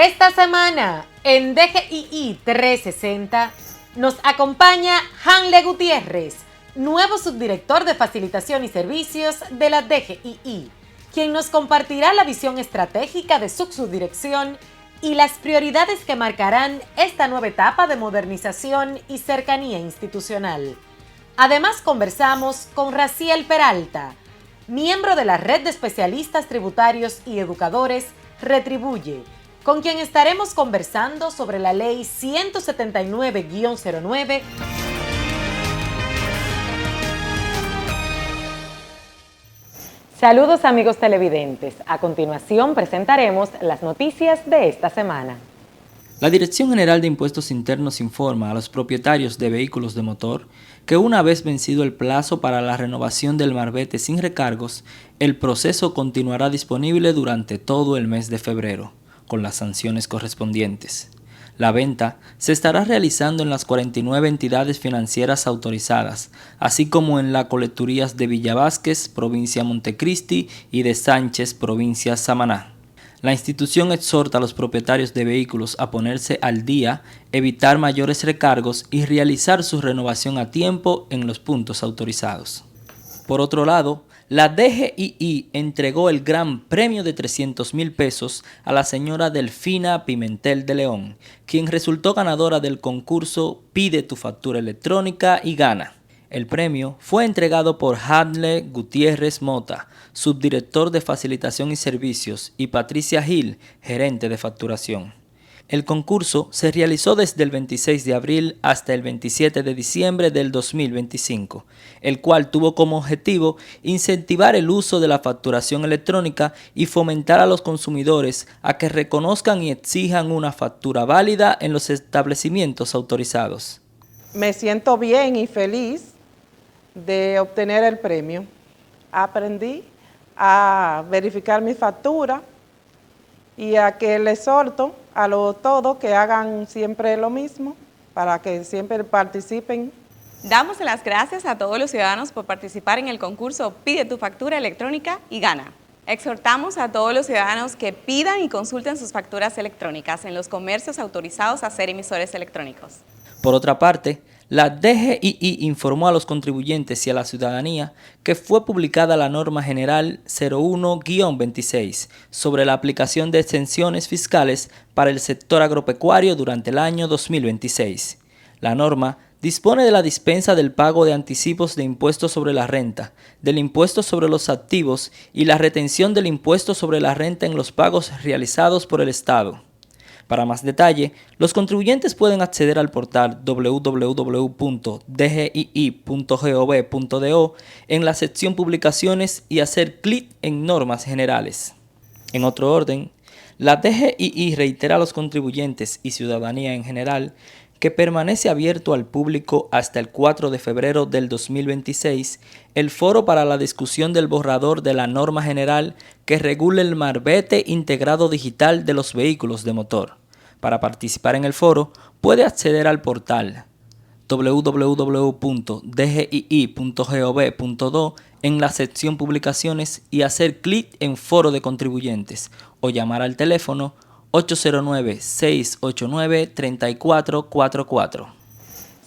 Esta semana, en DGII 360, nos acompaña Hanle Gutiérrez, nuevo subdirector de Facilitación y Servicios de la DGII, quien nos compartirá la visión estratégica de su subdirección y las prioridades que marcarán esta nueva etapa de modernización y cercanía institucional. Además, conversamos con Raciel Peralta, miembro de la Red de Especialistas Tributarios y Educadores Retribuye, con quien estaremos conversando sobre la Ley 179-09. Saludos amigos televidentes. A continuación presentaremos las noticias de esta semana. La Dirección General de Impuestos Internos informa a los propietarios de vehículos de motor que una vez vencido el plazo para la renovación del marbete sin recargos, el proceso continuará disponible durante todo el mes de febrero, con las sanciones correspondientes. La venta se estará realizando en las 49 entidades financieras autorizadas, así como en las colecturías de Villa Vázquez, provincia Montecristi, y de Sánchez, provincia Samaná. La institución exhorta a los propietarios de vehículos a ponerse al día, evitar mayores recargos y realizar su renovación a tiempo en los puntos autorizados. Por otro lado, la DGII entregó el gran premio de 300,000 pesos a la señora Delfina Pimentel de León, quien resultó ganadora del concurso Pide tu factura electrónica y gana. El premio fue entregado por Hanle Gutiérrez Mota, subdirector de Facilitación y Servicios, y Patricia Gil, gerente de facturación. El concurso se realizó desde el 26 de abril hasta el 27 de diciembre del 2025, el cual tuvo como objetivo incentivar el uso de la facturación electrónica y fomentar a los consumidores a que reconozcan y exijan una factura válida en los establecimientos autorizados. Me siento bien y feliz de obtener el premio. Aprendí a verificar mi factura y a que les exhorto a todos que hagan siempre lo mismo para que siempre participen. Damos las gracias a todos los ciudadanos por participar en el concurso Pide tu factura electrónica y gana. Exhortamos a todos los ciudadanos que pidan y consulten sus facturas electrónicas en los comercios autorizados a ser emisores electrónicos. Por otra parte, la DGII informó a los contribuyentes y a la ciudadanía que fue publicada la Norma General 01-26 sobre la aplicación de exenciones fiscales para el sector agropecuario durante el año 2026. La norma dispone de la dispensa del pago de anticipos de impuestos sobre la renta, del impuesto sobre los activos y la retención del impuesto sobre la renta en los pagos realizados por el Estado. Para más detalle, los contribuyentes pueden acceder al portal www.dgii.gov.do en la sección Publicaciones y hacer clic en Normas Generales. En otro orden, la DGII reitera a los contribuyentes y ciudadanía en general que permanece abierto al público hasta el 4 de febrero del 2026 el foro para la discusión del borrador de la norma general que regule el marbete integrado digital de los vehículos de motor. Para participar en el foro, puede acceder al portal www.dgii.gov.do en la sección Publicaciones y hacer clic en Foro de Contribuyentes o llamar al teléfono 809-689-3444.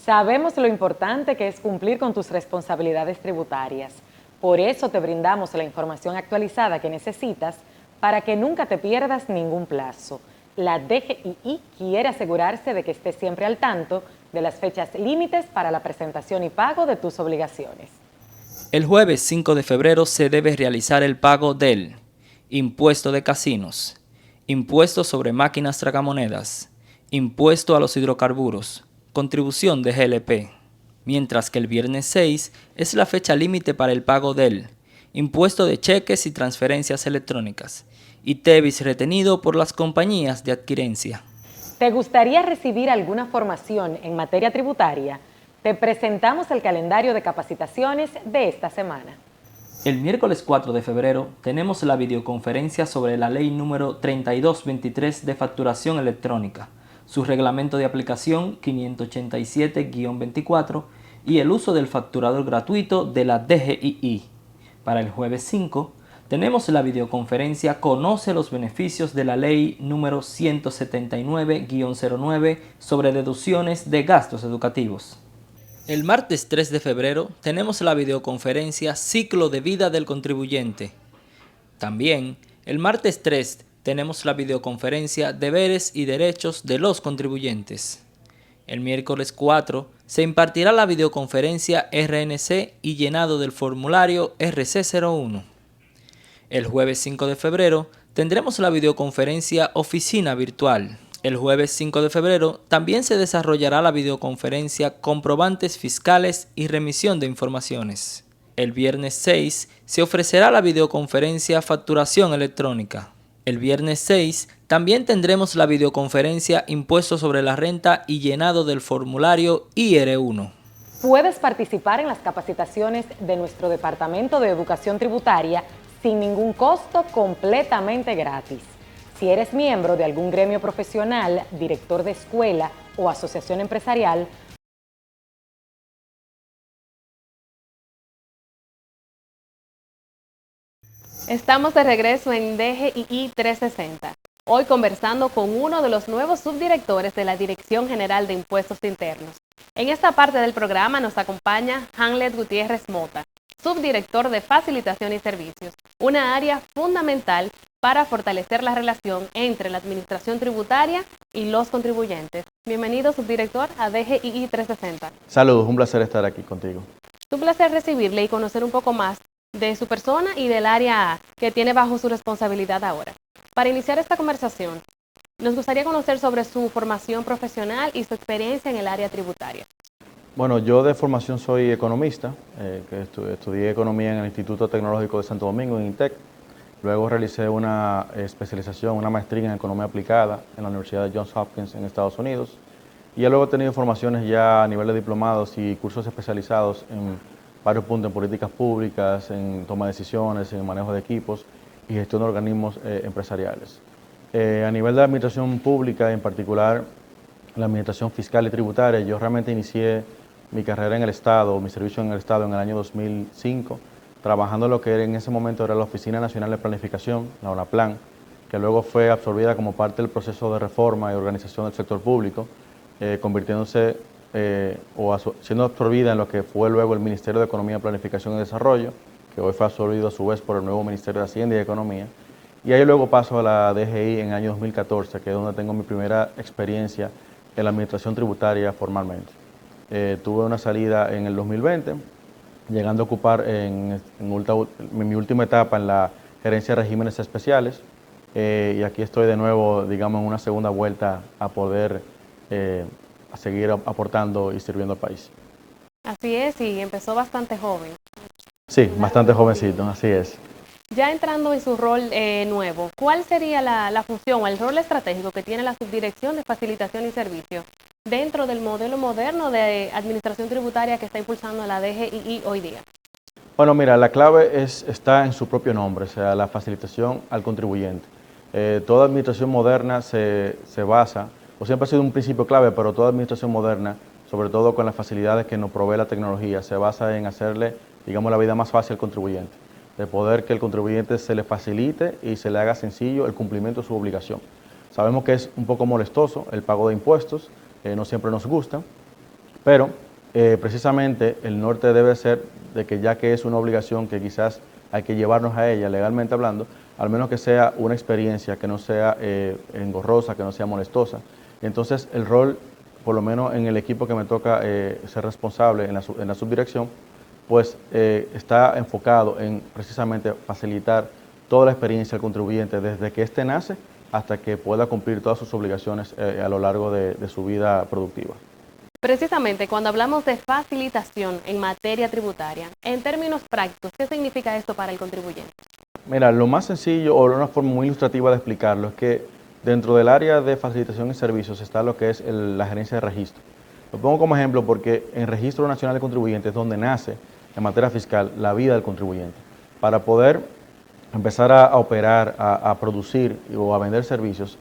Sabemos lo importante que es cumplir con tus responsabilidades tributarias. Por eso te brindamos la información actualizada que necesitas para que nunca te pierdas ningún plazo. La DGII quiere asegurarse de que estés siempre al tanto de las fechas límites para la presentación y pago de tus obligaciones. El jueves 5 de febrero se debe realizar el pago del impuesto de casinos, impuesto sobre máquinas tragamonedas, impuesto a los hidrocarburos, contribución de GLP, mientras que el viernes 6 es la fecha límite para el pago del impuesto de cheques y transferencias electrónicas y TEBIS retenido por las compañías de adquirencia. ¿Te gustaría recibir alguna formación en materia tributaria? Te presentamos el calendario de capacitaciones de esta semana. El miércoles 4 de febrero tenemos la videoconferencia sobre la Ley número 3223 de facturación electrónica, su reglamento de aplicación 587-24 y el uso del facturador gratuito de la DGII. Para el jueves 5 tenemos la videoconferencia Conoce los beneficios de la ley número 179-09 sobre deducciones de gastos educativos. El martes 3 de febrero tenemos la videoconferencia Ciclo de vida del contribuyente. También, el martes 3 tenemos la videoconferencia Deberes y derechos de los contribuyentes. El miércoles 4 se impartirá la videoconferencia RNC y llenado del formulario RC01. El jueves 5 de febrero tendremos la videoconferencia Oficina Virtual. El jueves 5 de febrero también se desarrollará la videoconferencia Comprobantes Fiscales y Remisión de Informaciones. El viernes 6 se ofrecerá la videoconferencia Facturación Electrónica. El viernes 6 también tendremos la videoconferencia Impuestos sobre la Renta y llenado del formulario IR1. Puedes participar en las capacitaciones de nuestro Departamento de Educación Tributaria sin ningún costo, completamente gratis. Si eres miembro de algún gremio profesional, director de escuela o asociación empresarial, Estamos de regreso en DGII 360, hoy conversando con uno de los nuevos subdirectores de la Dirección General de Impuestos Internos. En esta parte del programa nos acompaña Hanlet Gutiérrez Mota, subdirector de Facilitación y Servicios, una área fundamental para fortalecer la relación entre la administración tributaria y los contribuyentes. Bienvenido, subdirector, a DGII 360. Saludos, un placer estar aquí contigo. Es un placer recibirle y conocer un poco más de su persona y del área que tiene bajo su responsabilidad ahora. Para iniciar esta conversación, nos gustaría conocer sobre su formación profesional y su experiencia en el área tributaria. Bueno, yo de formación soy economista, que estudié economía en el Instituto Tecnológico de Santo Domingo, en INTEC. Luego realicé una especialización, una maestría en economía aplicada en la Universidad de Johns Hopkins en Estados Unidos. Y ya luego he tenido formaciones ya a nivel de diplomados y cursos especializados en varios puntos, en políticas públicas, en toma de decisiones, en manejo de equipos y gestión de organismos empresariales. A nivel de administración pública, en particular la administración fiscal y tributaria, yo realmente inicié mi carrera en el Estado, mi servicio en el Estado en el año 2005, trabajando en lo que en ese momento era la Oficina Nacional de Planificación, la ONAPLAN, que luego fue absorbida como parte del proceso de reforma y organización del sector público, convirtiéndose siendo absorbida en lo que fue luego el Ministerio de Economía, Planificación y Desarrollo, que hoy fue absorbido a su vez por el nuevo Ministerio de Hacienda y Economía. Y ahí luego paso a la DGI en el año 2014, que es donde tengo mi primera experiencia en la administración tributaria formalmente. Tuve una salida en el 2020, llegando a ocupar en mi última etapa en la gerencia de regímenes especiales, y aquí estoy de nuevo, digamos, en una segunda vuelta a poder a seguir aportando y sirviendo al país. Así es, y empezó bastante joven. Sí, bastante jovencito, así es. Ya entrando en su rol nuevo, ¿cuál sería la función o el rol estratégico que tiene la Subdirección de Facilitación y Servicios dentro del modelo moderno de administración tributaria que está impulsando la DGII hoy día? Bueno, mira, la clave está en su propio nombre, o sea, la facilitación al contribuyente. Toda administración moderna se basa, o siempre ha sido un principio clave, pero toda administración moderna, sobre todo con las facilidades que nos provee la tecnología, se basa en hacerle, digamos, la vida más fácil al contribuyente, de poder que el contribuyente se le facilite y se le haga sencillo el cumplimiento de su obligación. Sabemos que es un poco molestoso el pago de impuestos, no siempre nos gusta, pero precisamente el norte debe ser de que ya que es una obligación que quizás hay que llevarnos a ella legalmente hablando, al menos que sea una experiencia que no sea engorrosa, que no sea molestosa. Entonces el rol, por lo menos en el equipo que me toca ser responsable en la subdirección, pues está enfocado en precisamente facilitar toda la experiencia del contribuyente desde que éste nace hasta que pueda cumplir todas sus obligaciones a lo largo de su vida productiva. Precisamente cuando hablamos de facilitación en materia tributaria, en términos prácticos, ¿qué significa esto para el contribuyente? Mira, lo más sencillo o una forma muy ilustrativa de explicarlo es que dentro del área de facilitación y servicios está lo que es la gerencia de registro. Lo pongo como ejemplo porque en Registro Nacional de Contribuyentes es donde nace en materia fiscal la vida del contribuyente. Para poder empezar a operar, a producir o a vender servicios,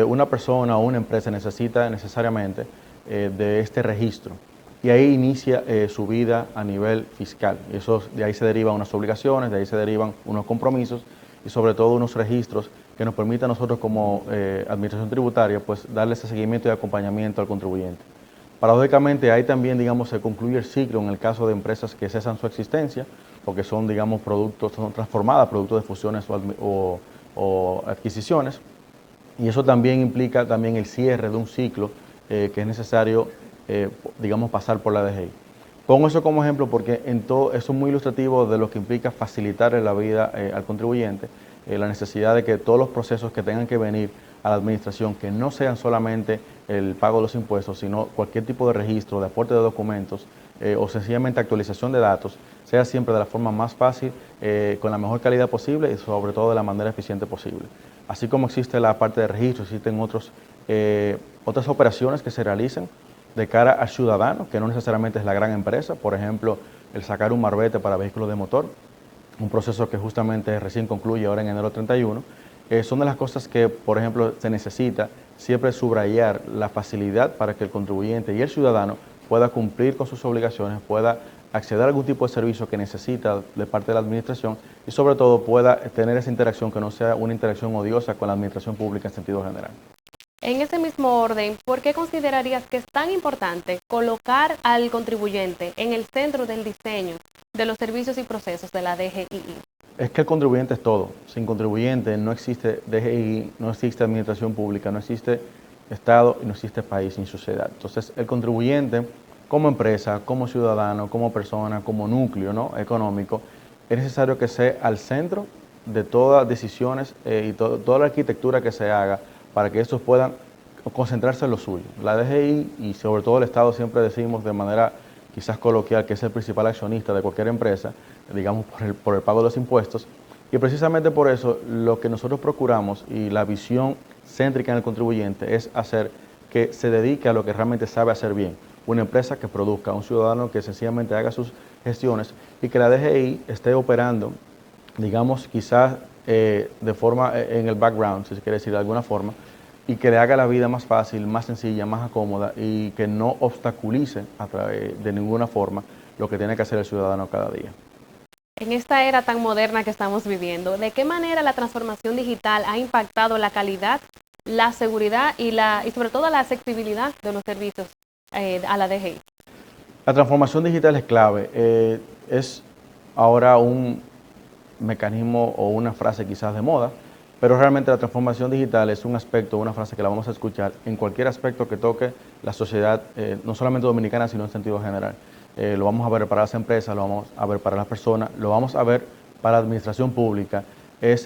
una persona o una empresa necesita necesariamente de este registro. y ahí inicia su vida a nivel fiscal. Y eso, de ahí se derivan unas obligaciones, de ahí se derivan unos compromisos y sobre todo unos registros que nos permitan a nosotros como administración tributaria pues darle ese seguimiento y acompañamiento al contribuyente. Paradójicamente ahí también, digamos, se concluye el ciclo en el caso de empresas que cesan su existencia porque son, digamos, productos, son transformadas, productos de fusiones o adquisiciones, y eso también implica también el cierre de un ciclo que es necesario, digamos, pasar por la DGI. Pongo eso como ejemplo porque en todo eso es muy ilustrativo de lo que implica facilitarle la vida al contribuyente, la necesidad de que todos los procesos que tengan que venir a la administración, que no sean solamente el pago de los impuestos, sino cualquier tipo de registro, de aporte de documentos o sencillamente actualización de datos, sea siempre de la forma más fácil, con la mejor calidad posible y sobre todo de la manera eficiente posible. Así como existe la parte de registro, existen otras operaciones que se realizan de cara al ciudadano, que no necesariamente es la gran empresa, por ejemplo, el sacar un marbete para vehículos de motor, un proceso que justamente recién concluye ahora en enero 31, son de las cosas que, por ejemplo, se necesita siempre subrayar la facilidad para que el contribuyente y el ciudadano pueda cumplir con sus obligaciones, pueda acceder a algún tipo de servicio que necesita de parte de la administración y sobre todo pueda tener esa interacción que no sea una interacción odiosa con la administración pública en sentido general. En ese mismo orden, ¿por qué considerarías que es tan importante colocar al contribuyente en el centro del diseño de los servicios y procesos de la DGII? Es que el contribuyente es todo. Sin contribuyente no existe DGI, no existe administración pública, no existe Estado y no existe país ni sociedad. Entonces, el contribuyente como empresa, como ciudadano, como persona, como núcleo, ¿no?, económico, es necesario que sea al centro de todas las decisiones y toda la arquitectura que se haga para que estos puedan concentrarse en lo suyo. La DGI y sobre todo el Estado siempre decimos de manera quizás coloquial que es el principal accionista de cualquier empresa, digamos por el pago de los impuestos, y precisamente por eso lo que nosotros procuramos y la visión céntrica en el contribuyente es hacer que se dedique a lo que realmente sabe hacer bien. Una empresa que produzca, un ciudadano que sencillamente haga sus gestiones y que la DGI esté operando, digamos, quizás de forma en el background, si se quiere decir de alguna forma, y que le haga la vida más fácil, más sencilla, más cómoda y que no obstaculice de ninguna forma lo que tiene que hacer el ciudadano cada día. En esta era tan moderna que estamos viviendo, ¿de qué manera la transformación digital ha impactado la calidad, la seguridad y sobre todo la accesibilidad de los servicios a la DGI? La transformación digital es clave. Es ahora un mecanismo o una frase quizás de moda, pero realmente la transformación digital es un aspecto, una frase que la vamos a escuchar en cualquier aspecto que toque la sociedad, no solamente dominicana, sino en sentido general. Lo vamos a ver para las empresas, lo vamos a ver para las personas, lo vamos a ver para la administración pública.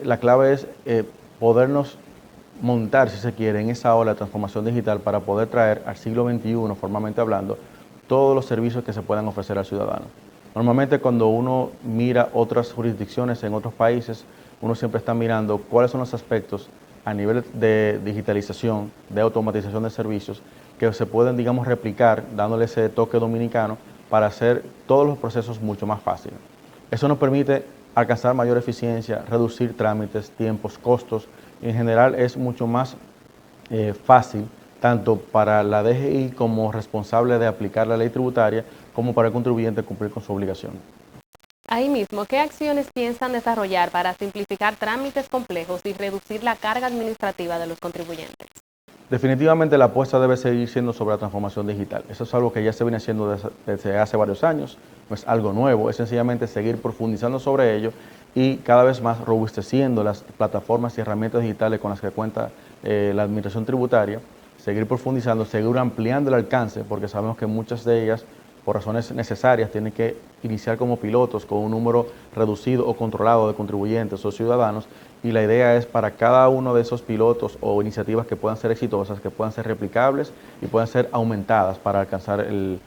La clave es podernos montar, si se quiere, en esa ola de transformación digital para poder traer al siglo XXI, formalmente hablando, todos los servicios que se puedan ofrecer al ciudadano. Normalmente cuando uno mira otras jurisdicciones en otros países, uno siempre está mirando cuáles son los aspectos a nivel de digitalización, de automatización de servicios, que se pueden, digamos, replicar, dándole ese toque dominicano para hacer todos los procesos mucho más fáciles. Eso nos permite alcanzar mayor eficiencia, reducir trámites, tiempos, costos. En general es mucho más fácil, tanto para la DGI como responsable de aplicar la ley tributaria, como para el contribuyente cumplir con su obligación. Ahí mismo, ¿qué acciones piensan desarrollar para simplificar trámites complejos y reducir la carga administrativa de los contribuyentes? Definitivamente la apuesta debe seguir siendo sobre la transformación digital. Eso es algo que ya se viene haciendo desde hace varios años, no es algo nuevo, es sencillamente seguir profundizando sobre ello y cada vez más robusteciendo las plataformas y herramientas digitales con las que cuenta la administración tributaria, seguir profundizando, seguir ampliando el alcance, porque sabemos que muchas de ellas, por razones necesarias, tienen que iniciar como pilotos con un número reducido o controlado de contribuyentes o ciudadanos, y la idea es para cada uno de esos pilotos o iniciativas que puedan ser exitosas, que puedan ser replicables y puedan ser aumentadas para alcanzar el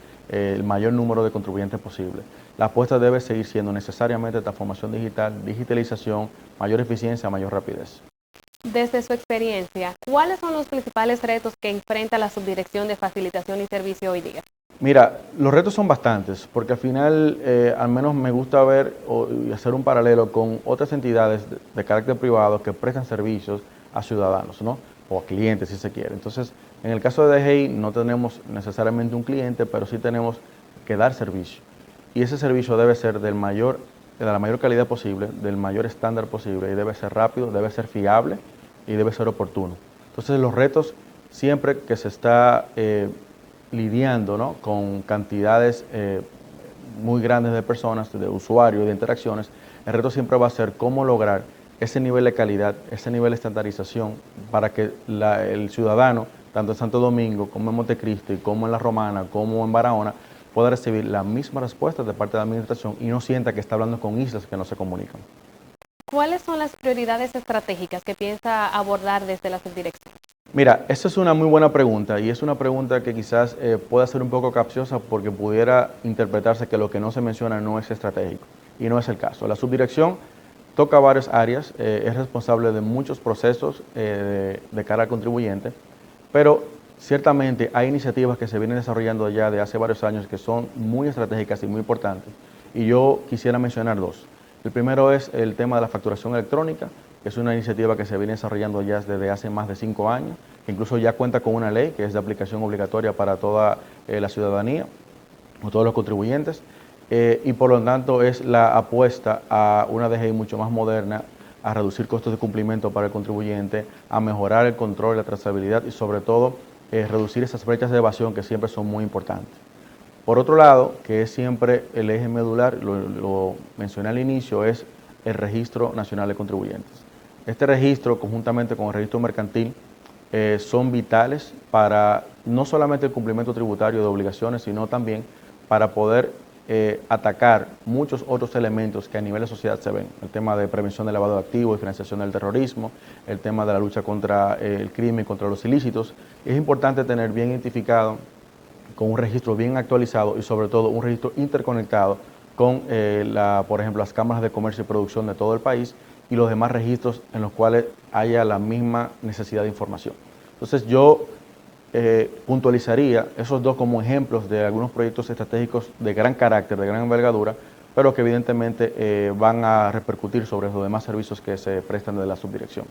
mayor número de contribuyentes posible. La apuesta debe seguir siendo necesariamente transformación digital, digitalización, mayor eficiencia, mayor rapidez. Desde su experiencia, ¿cuáles son los principales retos que enfrenta la Subdirección de Facilitación y Servicio hoy día? Mira, los retos son bastantes, porque al final al menos me gusta ver y hacer un paralelo con otras entidades de carácter privado que prestan servicios a ciudadanos, ¿no?, o a clientes si se quiere. Entonces, En el caso de DGI no tenemos necesariamente un cliente, pero sí tenemos que dar servicio. Y ese servicio debe ser de la mayor calidad posible, del mayor estándar posible, y debe ser rápido, debe ser fiable y debe ser oportuno. Entonces los retos, siempre que se está lidiando, ¿no?, con cantidades muy grandes de personas, de usuarios, de interacciones, el reto siempre va a ser cómo lograr ese nivel de calidad, ese nivel de estandarización para que el ciudadano, tanto en Santo Domingo como en Montecristi, como en La Romana, como en Barahona, pueda recibir la misma respuesta de parte de la administración y no sienta que está hablando con islas que no se comunican. ¿Cuáles son las prioridades estratégicas que piensa abordar desde la subdirección? Mira, esa es una muy buena pregunta y es una pregunta que quizás pueda ser un poco capciosa porque pudiera interpretarse que lo que no se menciona no es estratégico y no es el caso. La subdirección toca varias áreas, es responsable de muchos procesos de cara al contribuyente, pero ciertamente hay iniciativas que se vienen desarrollando ya de hace varios años que son muy estratégicas y muy importantes y yo quisiera mencionar dos. El primero es el tema de la facturación electrónica, que es una iniciativa que se viene desarrollando ya desde hace más de 5 años, que incluso ya cuenta con una ley que es de aplicación obligatoria para toda la ciudadanía o todos los contribuyentes, y por lo tanto es la apuesta a una DGI mucho más moderna, a reducir costos de cumplimiento para el contribuyente, a mejorar el control, la trazabilidad y sobre todo reducir esas brechas de evasión que siempre son muy importantes. Por otro lado, que es siempre el eje medular, lo mencioné al inicio, es el Registro Nacional de Contribuyentes. Este registro, conjuntamente con el registro mercantil, son vitales para no solamente el cumplimiento tributario de obligaciones, sino también para poder atacar muchos otros elementos que a nivel de sociedad se ven. El tema de prevención del lavado de activos y financiación del terrorismo, el tema de la lucha contra el crimen, contra los ilícitos. Es importante tener bien identificado, con un registro bien actualizado y sobre todo un registro interconectado con, por ejemplo, las cámaras de comercio y producción de todo el país y los demás registros en los cuales haya la misma necesidad de información. Entonces yo puntualizaría esos dos como ejemplos de algunos proyectos estratégicos de gran carácter, de gran envergadura, pero que evidentemente van a repercutir sobre los demás servicios que se prestan de la subdirección.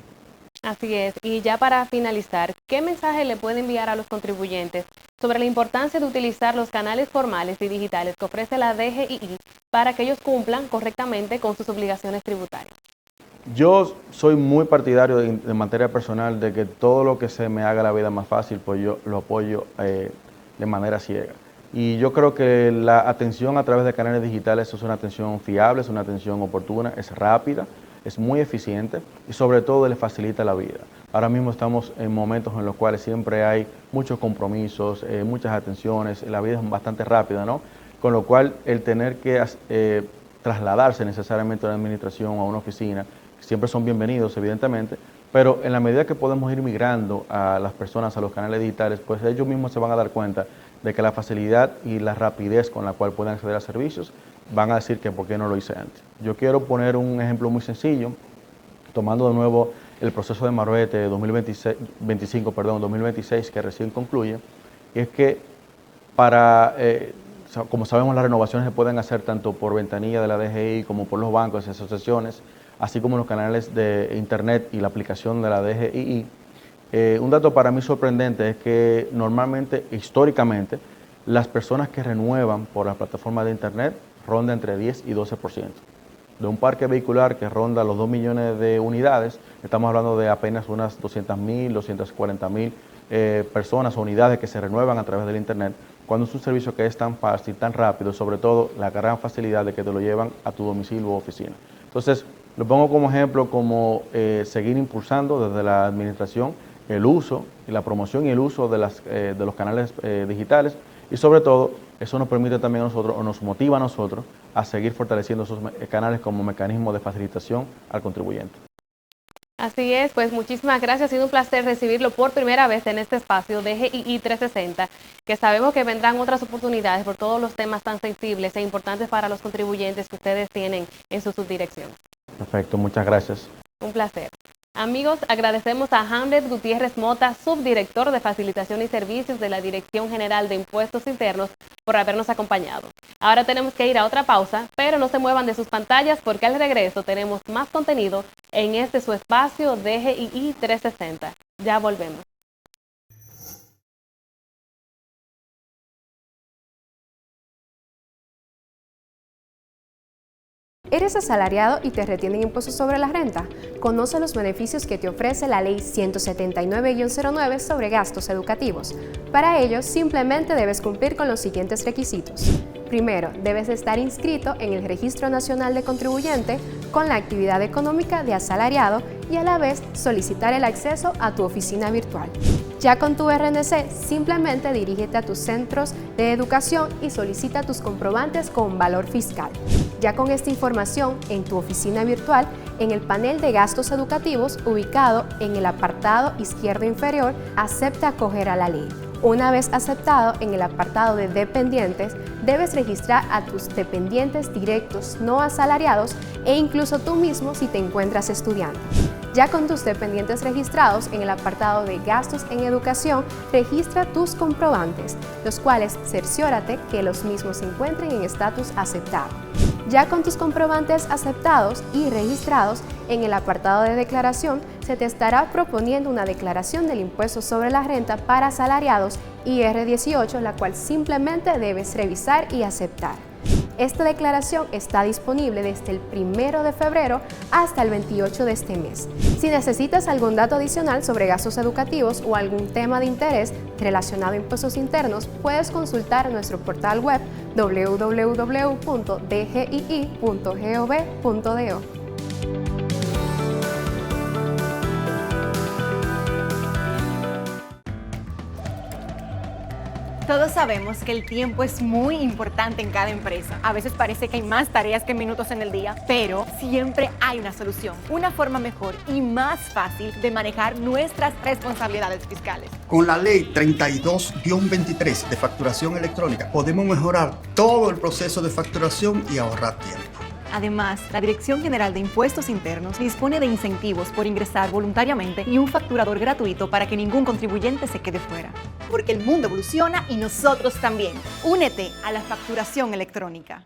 Así es, y ya para finalizar, ¿qué mensaje le puede enviar a los contribuyentes sobre la importancia de utilizar los canales formales y digitales que ofrece la DGII para que ellos cumplan correctamente con sus obligaciones tributarias? Yo soy muy partidario de materia personal de que todo lo que se me haga la vida más fácil, pues yo lo apoyo de manera ciega. Y yo creo que la atención a través de canales digitales es una atención fiable, es una atención oportuna, es rápida, es muy eficiente y sobre todo le facilita la vida. Ahora mismo estamos en momentos en los cuales siempre hay muchos compromisos, muchas atenciones, la vida es bastante rápida, ¿no? Con lo cual el tener que trasladarse necesariamente a una administración o a una oficina, siempre son bienvenidos evidentemente, pero en la medida que podemos ir migrando a las personas a los canales digitales, pues ellos mismos se van a dar cuenta de que la facilidad y la rapidez con la cual pueden acceder a servicios van a decir que por qué no lo hice antes. Yo quiero poner un ejemplo muy sencillo, tomando de nuevo el proceso de Marbete 2026 que recién concluye, y es que como sabemos, las renovaciones se pueden hacer tanto por ventanilla de la DGI como por los bancos y asociaciones, así como los canales de internet y la aplicación de la DGII. Un dato para mí sorprendente es que normalmente, históricamente, las personas que renuevan por las plataformas de internet ronda entre 10 y 12%. De un parque vehicular que ronda los 2 millones de unidades, estamos hablando de apenas unas 200.000, 240.000 personas o unidades que se renuevan a través del internet, cuando es un servicio que es tan fácil, tan rápido, sobre todo la gran facilidad de que te lo llevan a tu domicilio o oficina. Entonces, lo pongo como ejemplo, como seguir impulsando desde la administración el uso y la promoción y el uso de los canales digitales, y sobre todo eso nos permite también a nosotros, o nos motiva a nosotros, a seguir fortaleciendo esos canales como mecanismo de facilitación al contribuyente. Así es, pues muchísimas gracias, ha sido un placer recibirlo por primera vez en este espacio de DGII 360, que sabemos que vendrán otras oportunidades por todos los temas tan sensibles e importantes para los contribuyentes que ustedes tienen en su subdirección. Perfecto, muchas gracias. Un placer. Amigos, agradecemos a Hamlet Gutiérrez Mota, subdirector de Facilitación y Servicios de la Dirección General de Impuestos Internos, por habernos acompañado. Ahora tenemos que ir a otra pausa, pero no se muevan de sus pantallas porque al regreso tenemos más contenido en este su espacio DGII 360. Ya volvemos. ¿Eres asalariado y te retienen impuestos sobre la renta? Conoce los beneficios que te ofrece la Ley 179-09 sobre gastos educativos. Para ello, simplemente debes cumplir con los siguientes requisitos. Primero, debes estar inscrito en el Registro Nacional de Contribuyente con la actividad económica de asalariado y a la vez solicitar el acceso a tu oficina virtual. Ya con tu RNC, simplemente dirígete a tus centros de educación y solicita tus comprobantes con valor fiscal. Ya con esta información en tu oficina virtual, en el panel de gastos educativos ubicado en el apartado izquierdo inferior, acepta acoger a la ley. Una vez aceptado en el apartado de dependientes, debes registrar a tus dependientes directos no asalariados e incluso tú mismo si te encuentras estudiando. Ya con tus dependientes registrados en el apartado de gastos en educación, registra tus comprobantes, los cuales cerciórate que los mismos se encuentren en estatus aceptado. Ya con tus comprobantes aceptados y registrados en el apartado de declaración, se te estará proponiendo una declaración del impuesto sobre la renta para asalariados IR18, la cual simplemente debes revisar y aceptar. Esta declaración está disponible desde el 1 de febrero hasta el 28 de este mes. Si necesitas algún dato adicional sobre gastos educativos o algún tema de interés relacionado a impuestos internos, puedes consultar nuestro portal web www.dgii.gov.do. Todos sabemos que el tiempo es muy importante en cada empresa. A veces parece que hay más tareas que minutos en el día, pero siempre hay una solución, una forma mejor y más fácil de manejar nuestras responsabilidades fiscales. Con la Ley 32-23 de facturación electrónica podemos mejorar todo el proceso de facturación y ahorrar tiempo. Además, la Dirección General de Impuestos Internos dispone de incentivos por ingresar voluntariamente y un facturador gratuito para que ningún contribuyente se quede fuera. Porque el mundo evoluciona y nosotros también. Únete a la facturación electrónica.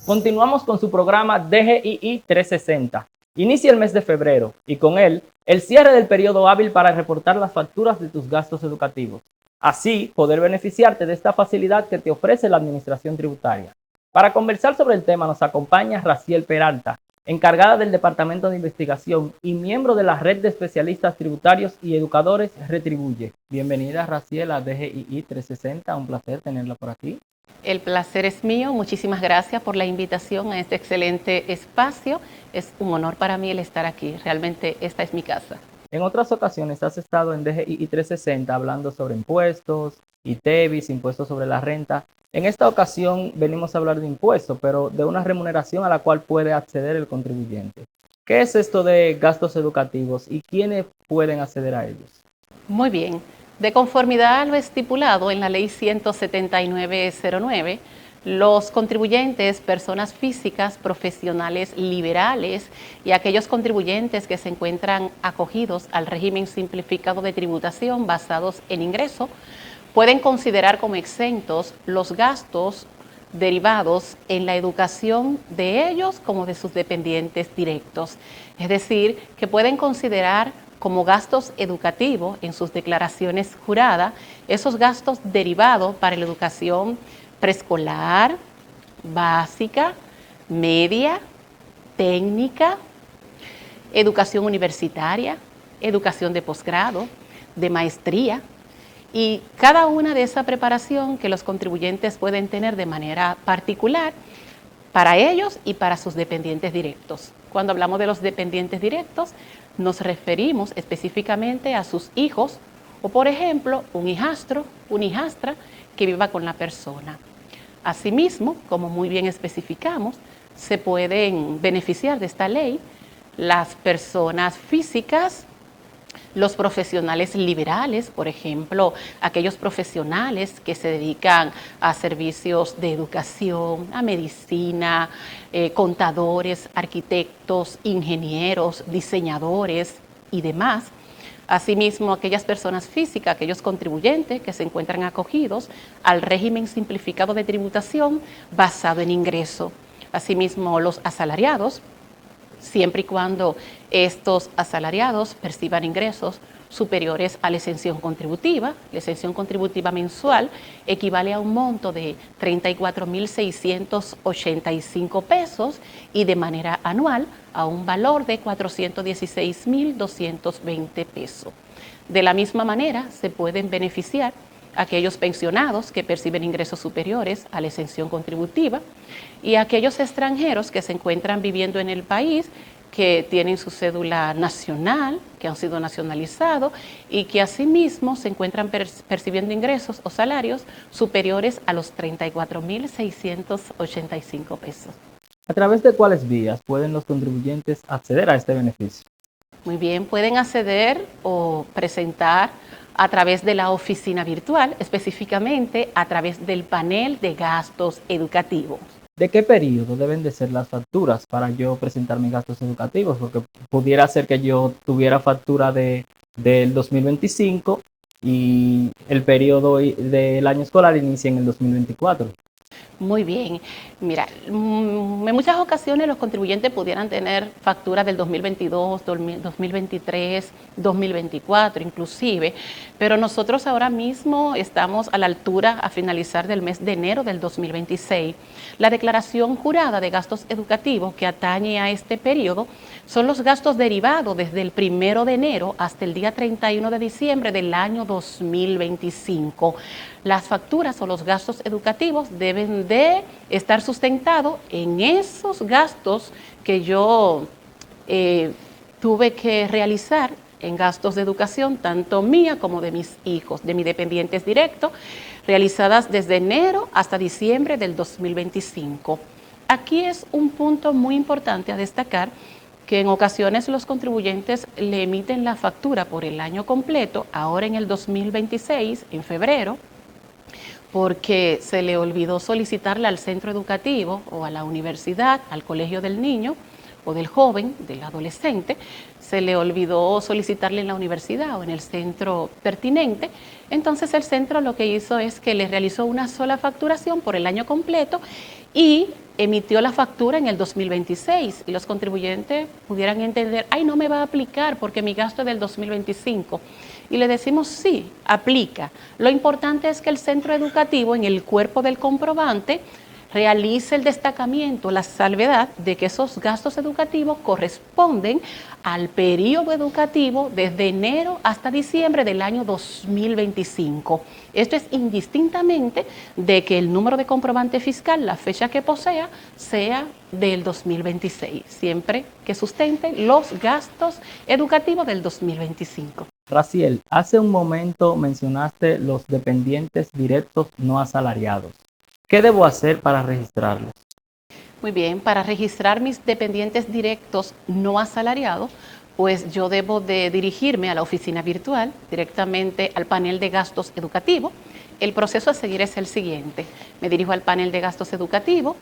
Continuamos con su programa DGII 360. Inicia el mes de febrero y con él el cierre del periodo hábil para reportar las facturas de tus gastos educativos. Así, poder beneficiarte de esta facilidad que te ofrece la Administración Tributaria. Para conversar sobre el tema nos acompaña Raciel Peralta, encargada del Departamento de Investigación y miembro de la Red de Especialistas Tributarios y Educadores Retribuye. Bienvenida, Raciel, a DGII 360. Un placer tenerla por aquí. El placer es mío. Muchísimas gracias por la invitación a este excelente espacio. Es un honor para mí el estar aquí. Realmente esta es mi casa. En otras ocasiones has estado en DGII 360 hablando sobre impuestos, ITEVIS, impuestos sobre la renta. En esta ocasión venimos a hablar de impuestos, pero de una remuneración a la cual puede acceder el contribuyente. ¿Qué es esto de gastos educativos y quiénes pueden acceder a ellos? Muy bien. De conformidad a lo estipulado en la Ley 179-09, los contribuyentes, personas físicas, profesionales liberales y aquellos contribuyentes que se encuentran acogidos al régimen simplificado de tributación basados en ingreso, pueden considerar como exentos los gastos derivados en la educación de ellos como de sus dependientes directos. Es decir, que pueden considerar como gastos educativos en sus declaraciones juradas esos gastos derivados para la educación preescolar, básica, media, técnica, educación universitaria, educación de posgrado, de maestría, y cada una de esa preparación que los contribuyentes pueden tener de manera particular para ellos y para sus dependientes directos. Cuando hablamos de los dependientes directos, nos referimos específicamente a sus hijos o, por ejemplo, un hijastro, una hijastra que viva con la persona. Asimismo, como muy bien especificamos, se pueden beneficiar de esta ley las personas físicas, los profesionales liberales, por ejemplo, aquellos profesionales que se dedican a servicios de educación, a medicina, contadores, arquitectos, ingenieros, diseñadores y demás. Asimismo, aquellas personas físicas, aquellos contribuyentes que se encuentran acogidos al régimen simplificado de tributación basado en ingreso. Asimismo, los asalariados, siempre y cuando estos asalariados perciban ingresos superiores a la exención contributiva. La exención contributiva mensual equivale a un monto de 34.685 pesos y de manera anual a un valor de 416.220 pesos. De la misma manera, se pueden beneficiar aquellos pensionados que perciben ingresos superiores a la exención contributiva y aquellos extranjeros que se encuentran viviendo en el país, que tienen su cédula nacional, que han sido nacionalizados y que asimismo se encuentran percibiendo ingresos o salarios superiores a los 34.685 pesos. ¿A través de cuáles vías pueden los contribuyentes acceder a este beneficio? Muy bien, pueden acceder o presentar a través de la oficina virtual, específicamente a través del panel de gastos educativos. ¿De qué periodo deben de ser las facturas para yo presentar mis gastos educativos? Porque pudiera ser que yo tuviera factura del 2025 y el periodo del año escolar inicia en el 2024. Muy bien. Mira, en muchas ocasiones los contribuyentes pudieran tener facturas del 2022, 2023, 2024 inclusive, pero nosotros ahora mismo estamos a la altura a finalizar del mes de enero del 2026. La declaración jurada de gastos educativos que atañe a este periodo son los gastos derivados desde el 1 de enero hasta el día 31 de diciembre del año 2025. Las facturas o los gastos educativos deben de estar sustentados en esos gastos que yo tuve que realizar en gastos de educación, tanto mía como de mis hijos, de mis dependientes directos, realizadas desde enero hasta diciembre del 2025. Aquí es un punto muy importante a destacar, que en ocasiones los contribuyentes le emiten la factura por el año completo, ahora en el 2026, en febrero, porque se le olvidó solicitarle al centro educativo o a la universidad, al colegio del niño o del joven, del adolescente, se le olvidó solicitarle en la universidad o en el centro pertinente. Entonces el centro lo que hizo es que le realizó una sola facturación por el año completo y emitió la factura en el 2026, y los contribuyentes pudieran entender, ay, no me va a aplicar porque mi gasto es del 2025. Y le decimos, sí, aplica. Lo importante es que el centro educativo, en el cuerpo del comprobante, realice el destacamiento, la salvedad de que esos gastos educativos corresponden al periodo educativo desde enero hasta diciembre del año 2025. Esto es indistintamente de que el número de comprobante fiscal, la fecha que posea, sea del 2026, siempre que sustente los gastos educativos del 2025. Raciel, hace un momento mencionaste los dependientes directos no asalariados. ¿Qué debo hacer para registrarlos? Muy bien, para registrar mis dependientes directos no asalariados, pues yo debo de dirigirme a la oficina virtual, directamente al panel de gastos educativos. El proceso a seguir es el siguiente. Me dirijo al panel de gastos educativos,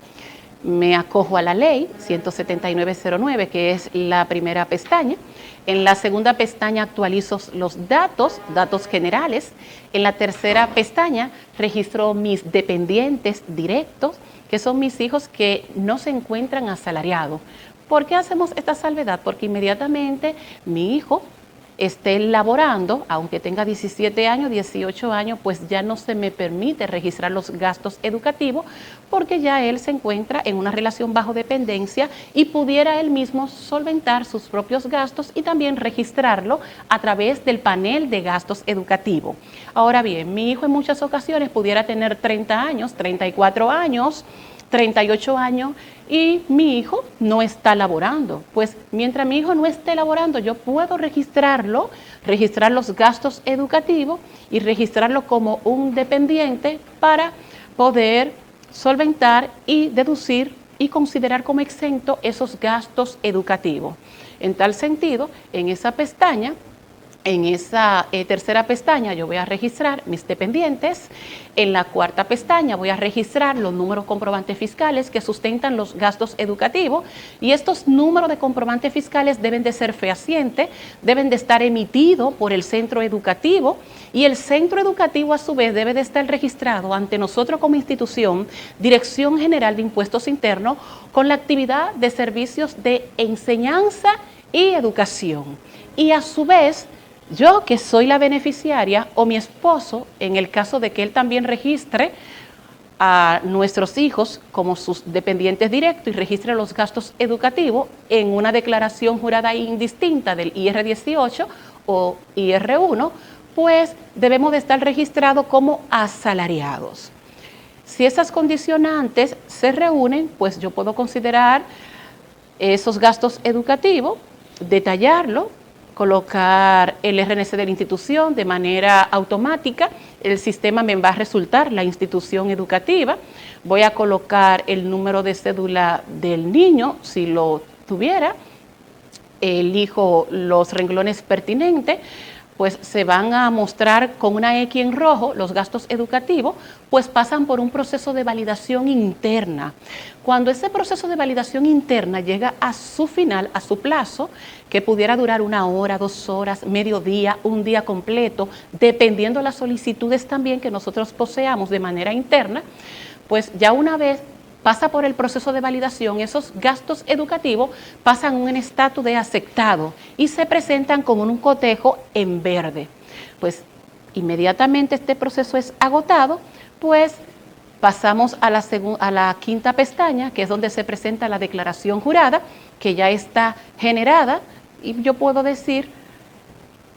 me acojo a la ley 17909, que es la primera pestaña. En la segunda pestaña actualizo los datos generales. En la tercera pestaña registro mis dependientes directos, que son mis hijos que no se encuentran asalariados. ¿Por qué hacemos esta salvedad? Porque inmediatamente mi hijo esté laborando, aunque tenga 17 años, 18 años, pues ya no se me permite registrar los gastos educativos porque ya él se encuentra en una relación bajo dependencia y pudiera él mismo solventar sus propios gastos y también registrarlo a través del panel de gastos educativos. Ahora bien, mi hijo en muchas ocasiones pudiera tener 30 años, 34 años, 38 años y mi hijo no está laborando. Pues mientras mi hijo no esté laborando, yo puedo registrar los gastos educativos y registrarlo como un dependiente para poder solventar y deducir y considerar como exento esos gastos educativos. En tal sentido, en esa pestaña En esa tercera pestaña yo voy a registrar mis dependientes. En la cuarta pestaña voy a registrar los números comprobantes fiscales que sustentan los gastos educativos, y estos números de comprobantes fiscales deben de ser fehacientes, deben de estar emitidos por el centro educativo, y el centro educativo a su vez debe de estar registrado ante nosotros como institución, Dirección General de Impuestos Internos, con la actividad de servicios de enseñanza y educación. Y a su vez, yo que soy la beneficiaria, o mi esposo, en el caso de que él también registre a nuestros hijos como sus dependientes directos y registre los gastos educativos en una declaración jurada indistinta del IR-18 o IR-1, pues debemos de estar registrados como asalariados. Si esas condicionantes se reúnen, pues yo puedo considerar esos gastos educativos, detallarlo, colocar el RNC de la institución de manera automática. El sistema me va a resultar la institución educativa. Voy a colocar el número de cédula del niño, si lo tuviera. Elijo los renglones pertinentes, pues se van a mostrar con una X en rojo los gastos educativos, pues pasan por un proceso de validación interna. Cuando ese proceso de validación interna llega a su final, a su plazo, que pudiera durar 1 hora, 2 horas, mediodía, un día completo, dependiendo de las solicitudes también que nosotros poseamos de manera interna, pues ya una vez pasa por el proceso de validación, esos gastos educativos pasan un estatus de aceptado y se presentan con un cotejo en verde. Pues inmediatamente este proceso es agotado, pues pasamos a la quinta pestaña, que es donde se presenta la declaración jurada, que ya está generada, y yo puedo decir,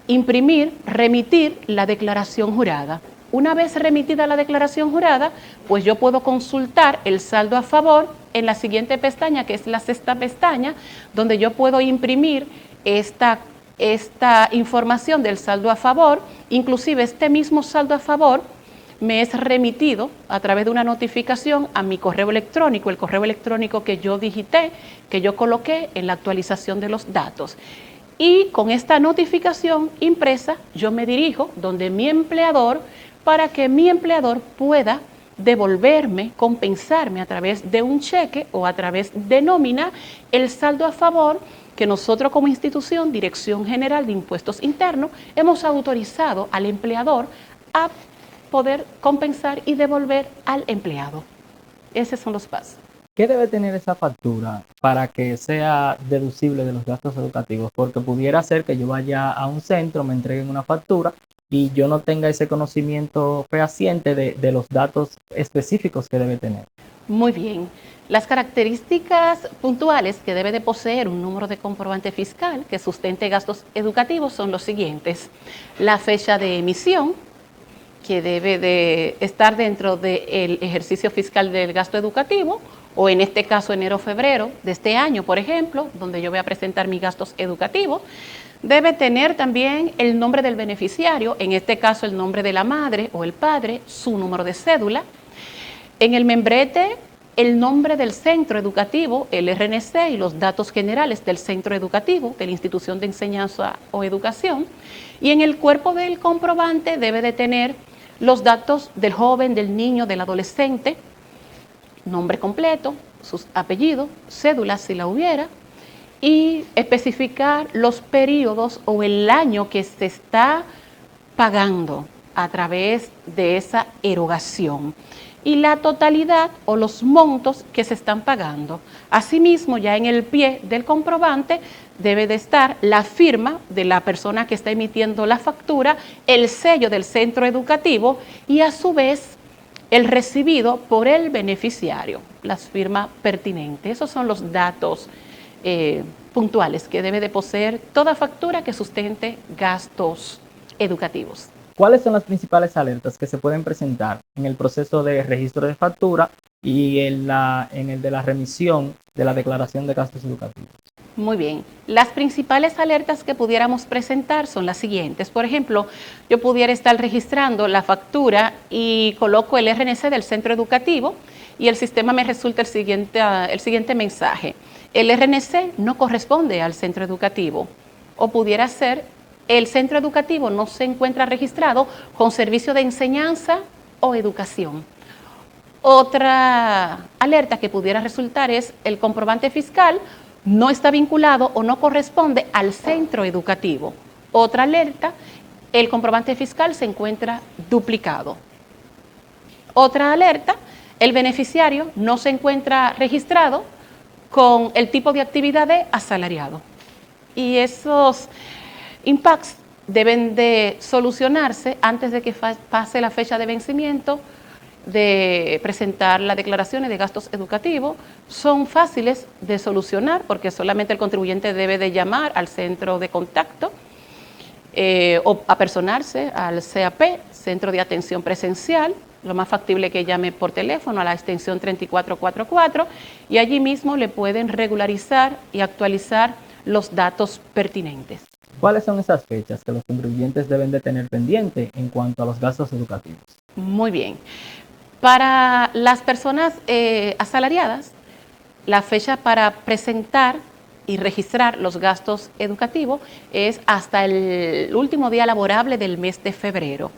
imprimir, remitir la declaración jurada. Una vez remitida la declaración jurada, pues yo puedo consultar el saldo a favor en la siguiente pestaña, que es la sexta pestaña, donde yo puedo imprimir esta información del saldo a favor. Inclusive este mismo saldo a favor me es remitido a través de una notificación a mi correo electrónico, el correo electrónico que yo digité, que yo coloqué en la actualización de los datos. Y con esta notificación impresa, yo me dirijo donde mi empleador, para que mi empleador pueda devolverme, compensarme a través de un cheque o a través de nómina el saldo a favor que nosotros como institución, Dirección General de Impuestos Internos, hemos autorizado al empleador a poder compensar y devolver al empleado. Esos son los pasos. ¿Qué debe tener esa factura para que sea deducible de los gastos educativos? Porque pudiera ser que yo vaya a un centro, me entreguen una factura y yo no tenga ese conocimiento fehaciente de los datos específicos que debe tener. Muy bien. Las características puntuales que debe de poseer un número de comprobante fiscal que sustente gastos educativos son los siguientes: la fecha de emisión, que debe de estar dentro del ejercicio fiscal del gasto educativo, o en este caso enero-febrero de este año, por ejemplo, donde yo voy a presentar mis gastos educativos. Debe tener también el nombre del beneficiario, en este caso el nombre de la madre o el padre, su número de cédula. En el membrete, el nombre del centro educativo, el RNC y los datos generales del centro educativo, de la institución de enseñanza o educación. Y en el cuerpo del comprobante debe de tener los datos del joven, del niño, del adolescente, nombre completo, sus apellidos, cédula si la hubiera, y especificar los periodos o el año que se está pagando a través de esa erogación y la totalidad o los montos que se están pagando. Asimismo, ya en el pie del comprobante debe de estar la firma de la persona que está emitiendo la factura, el sello del centro educativo y a su vez el recibido por el beneficiario, las firmas pertinentes. Esos son los datos puntuales que debe de poseer toda factura que sustente gastos educativos. ¿Cuáles son las principales alertas que se pueden presentar en el proceso de registro de factura y en el de la remisión de la declaración de gastos educativos? Muy bien. Las principales alertas que pudiéramos presentar son las siguientes. Por ejemplo, yo pudiera estar registrando la factura y coloco el RNC del centro educativo y el sistema me resulta el siguiente mensaje: el RNC no corresponde al centro educativo. O pudiera ser el centro educativo no se encuentra registrado con servicio de enseñanza o educación. Otra alerta que pudiera resultar es el comprobante fiscal no está vinculado o no corresponde al centro educativo. Otra alerta, el comprobante fiscal se encuentra duplicado. Otra alerta, el beneficiario no se encuentra registrado con el tipo de actividad de asalariado. Y esos impactos deben de solucionarse antes de que pase la fecha de vencimiento de presentar las declaraciones de gastos educativos. Son fáciles de solucionar porque solamente el contribuyente debe de llamar al centro de contacto o apersonarse al CAP, Centro de Atención Presencial. Lo más factible que llame por teléfono a la extensión 3444 y allí mismo le pueden regularizar y actualizar los datos pertinentes. ¿Cuáles son esas fechas que los contribuyentes deben de tener pendiente en cuanto a los gastos educativos? Muy bien. Para las personas asalariadas, la fecha para presentar y registrar los gastos educativos es hasta el último día laborable del mes de febrero.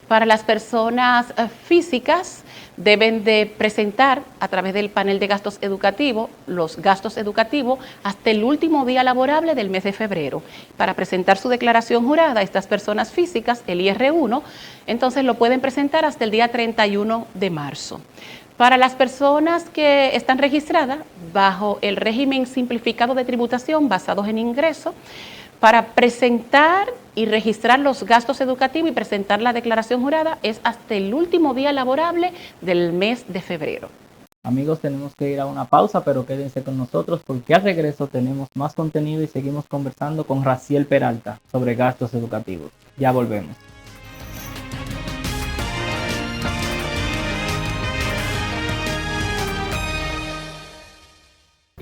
Para las personas físicas, deben de presentar a través del panel de gastos educativos los gastos educativos hasta el último día laborable del mes de febrero. Para presentar su declaración jurada, estas personas físicas, el IR1, entonces lo pueden presentar hasta el día 31 de marzo. Para las personas que están registradas bajo el régimen simplificado de tributación basados en ingreso, para presentar y registrar los gastos educativos y presentar la declaración jurada es hasta el último día laborable del mes de febrero. Amigos, tenemos que ir a una pausa, pero quédense con nosotros porque al regreso tenemos más contenido y seguimos conversando con Raciel Peralta sobre gastos educativos. Ya volvemos.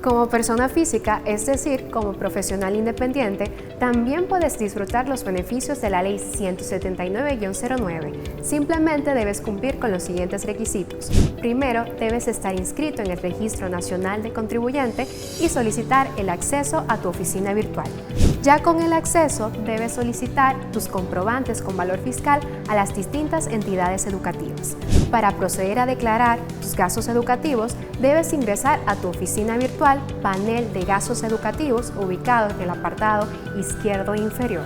Como persona física, es decir, como profesional independiente, también puedes disfrutar los beneficios de la Ley 179-09. Simplemente debes cumplir con los siguientes requisitos. Primero, debes estar inscrito en el Registro Nacional de Contribuyente y solicitar el acceso a tu oficina virtual. Ya con el acceso, debes solicitar tus comprobantes con valor fiscal a las distintas entidades educativas. Para proceder a declarar tus gastos educativos, debes ingresar a tu oficina virtual, panel de gastos educativos ubicado en el apartado izquierdo inferior.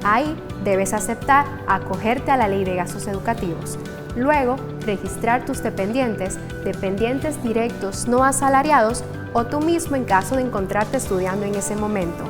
Ahí debes aceptar acogerte a la Ley de Gastos Educativos. Luego, registrar tus dependientes directos no asalariados o tú mismo en caso de encontrarte estudiando en ese momento.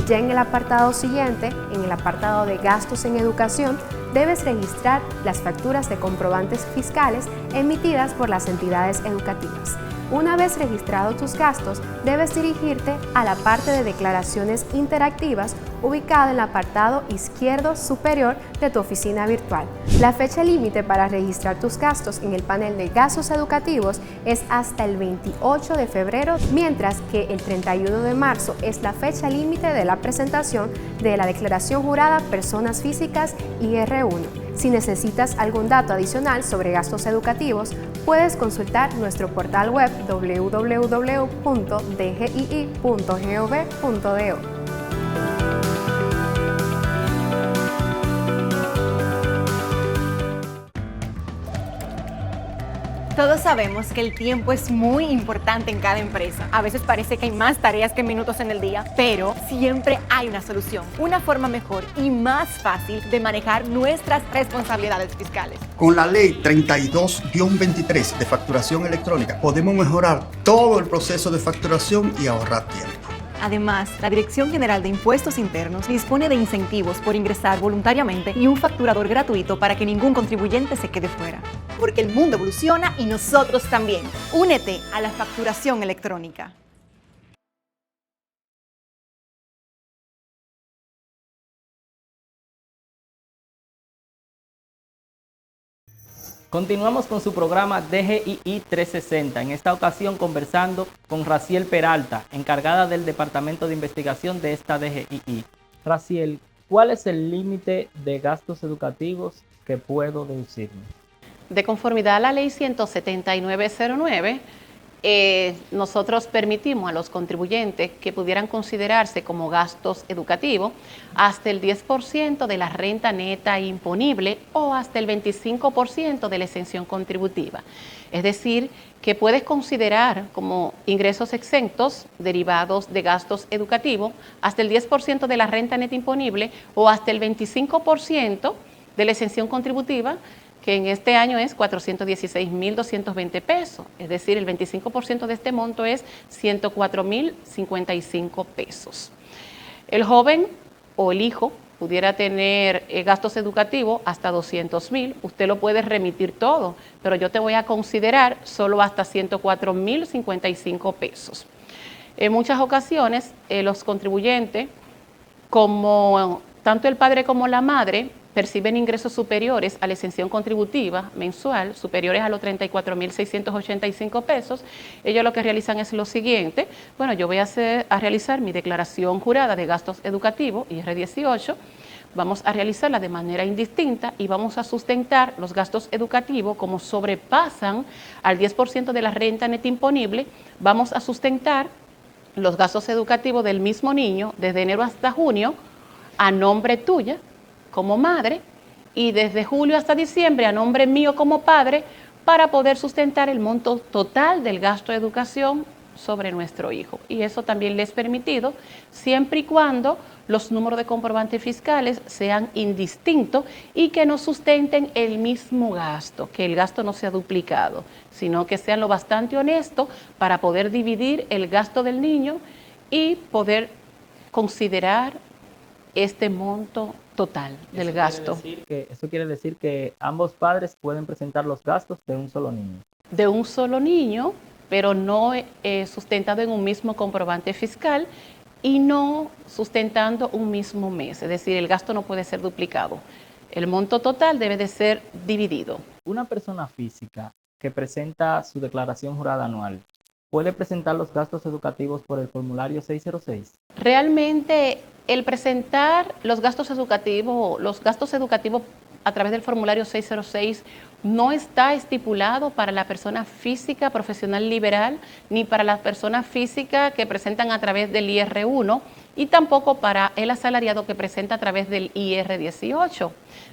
Ya en el apartado siguiente, en el apartado de gastos en educación, debes registrar las facturas de comprobantes fiscales emitidas por las entidades educativas. Una vez registrados tus gastos, debes dirigirte a la parte de declaraciones interactivas ubicada en el apartado izquierdo superior de tu oficina virtual. La fecha límite para registrar tus gastos en el panel de gastos educativos es hasta el 28 de febrero, mientras que el 31 de marzo es la fecha límite de la presentación de la declaración jurada personas físicas IR1. Si necesitas algún dato adicional sobre gastos educativos, puedes consultar nuestro portal web www.dgii.gov.do. Todos sabemos que el tiempo es muy importante en cada empresa. A veces parece que hay más tareas que minutos en el día, pero siempre hay una solución, una forma mejor y más fácil de manejar nuestras responsabilidades fiscales. Con la Ley 32-23 de facturación electrónica podemos mejorar todo el proceso de facturación y ahorrar tiempo. Además, la Dirección General de Impuestos Internos dispone de incentivos por ingresar voluntariamente y un facturador gratuito para que ningún contribuyente se quede fuera. Porque el mundo evoluciona y nosotros también. Únete a la facturación electrónica. Continuamos con su programa DGII 360, en esta ocasión conversando con Raciel Peralta, encargada del Departamento de Investigación de esta DGII. Raciel, ¿cuál es el límite de gastos educativos que puedo deducirme? De conformidad a la Ley 179-09, nosotros permitimos a los contribuyentes que pudieran considerarse como gastos educativos hasta el 10% de la renta neta imponible o hasta el 25% de la exención contributiva. Es decir, que puedes considerar como ingresos exentos derivados de gastos educativos hasta el 10% de la renta neta imponible o hasta el 25% de la exención contributiva, que en este año es 416.220 pesos, es decir, el 25% de este monto es 104.055 pesos. El joven o el hijo pudiera tener gastos educativos hasta 200.000, usted lo puede remitir todo, pero yo te voy a considerar solo hasta 104.055 pesos. En muchas ocasiones, los contribuyentes, como tanto el padre como la madre, perciben ingresos superiores a la exención contributiva mensual, superiores a los 34.685 pesos, ellos lo que realizan es lo siguiente: bueno, yo voy a realizar mi declaración jurada de gastos educativos, IR18, vamos a realizarla de manera indistinta y vamos a sustentar los gastos educativos como sobrepasan al 10% de la renta neta imponible, vamos a sustentar los gastos educativos del mismo niño desde enero hasta junio a nombre tuya como madre y desde julio hasta diciembre a nombre mío como padre para poder sustentar el monto total del gasto de educación sobre nuestro hijo. Y eso también les es permitido siempre y cuando los números de comprobantes fiscales sean indistintos y que no sustenten el mismo gasto, que el gasto no sea duplicado, sino que sean lo bastante honestos para poder dividir el gasto del niño y poder considerar este monto total del gasto. Eso quiere decir que ambos padres pueden presentar los gastos de un solo niño. De un solo niño, pero no sustentado en un mismo comprobante fiscal y no sustentando un mismo mes. Es decir, el gasto no puede ser duplicado. El monto total debe de ser dividido. Una persona física que presenta su declaración jurada anual, ¿puede presentar los gastos educativos por el formulario 606? Realmente, el presentar los gastos educativos a través del formulario 606 no está estipulado para la persona física profesional liberal ni para las personas físicas que presentan a través del IR1 y tampoco para el asalariado que presenta a través del IR18,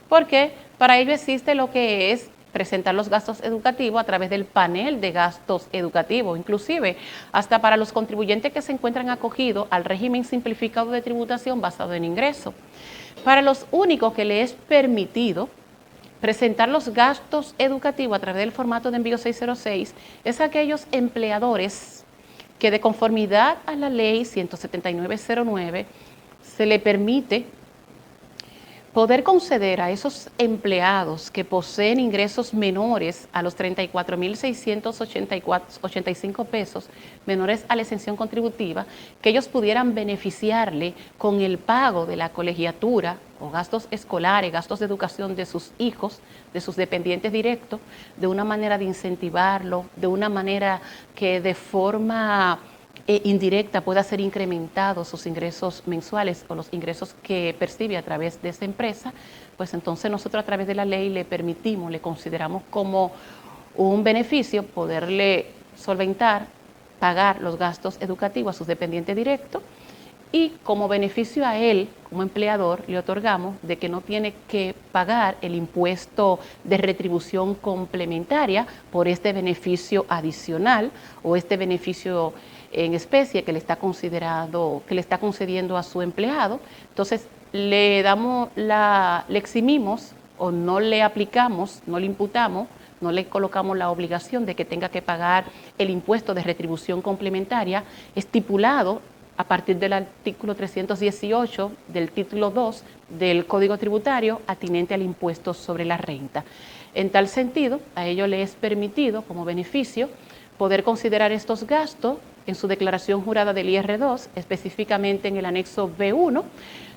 porque para ello existe lo que es presentar los gastos educativos a través del panel de gastos educativos, inclusive hasta para los contribuyentes que se encuentran acogidos al régimen simplificado de tributación basado en ingreso. Para los únicos que les es permitido presentar los gastos educativos a través del formato de envío 606 es aquellos empleadores que de conformidad a la ley 17909 se le permite poder conceder a esos empleados que poseen ingresos menores a los 34.685 pesos, menores a la exención contributiva, que ellos pudieran beneficiarle con el pago de la colegiatura o gastos escolares, gastos de educación de sus hijos, de sus dependientes directos, de una manera de incentivarlo, de una manera que de forma indirecta pueda ser incrementado sus ingresos mensuales o los ingresos que percibe a través de esa empresa, pues entonces nosotros a través de la ley le permitimos, le consideramos como un beneficio poderle solventar, pagar los gastos educativos a sus dependientes directos y como beneficio a él, como empleador, le otorgamos de que no tiene que pagar el impuesto de retribución complementaria por este beneficio adicional o este beneficio en especie que le está concediendo a su empleado. Entonces le eximimos o no le aplicamos, no le imputamos, no le colocamos la obligación de que tenga que pagar el impuesto de retribución complementaria estipulado a partir del artículo 318 del título 2 del Código Tributario atinente al impuesto sobre la renta. En tal sentido, a ello le es permitido como beneficio poder considerar estos gastos en su declaración jurada del IR2, específicamente en el anexo B1,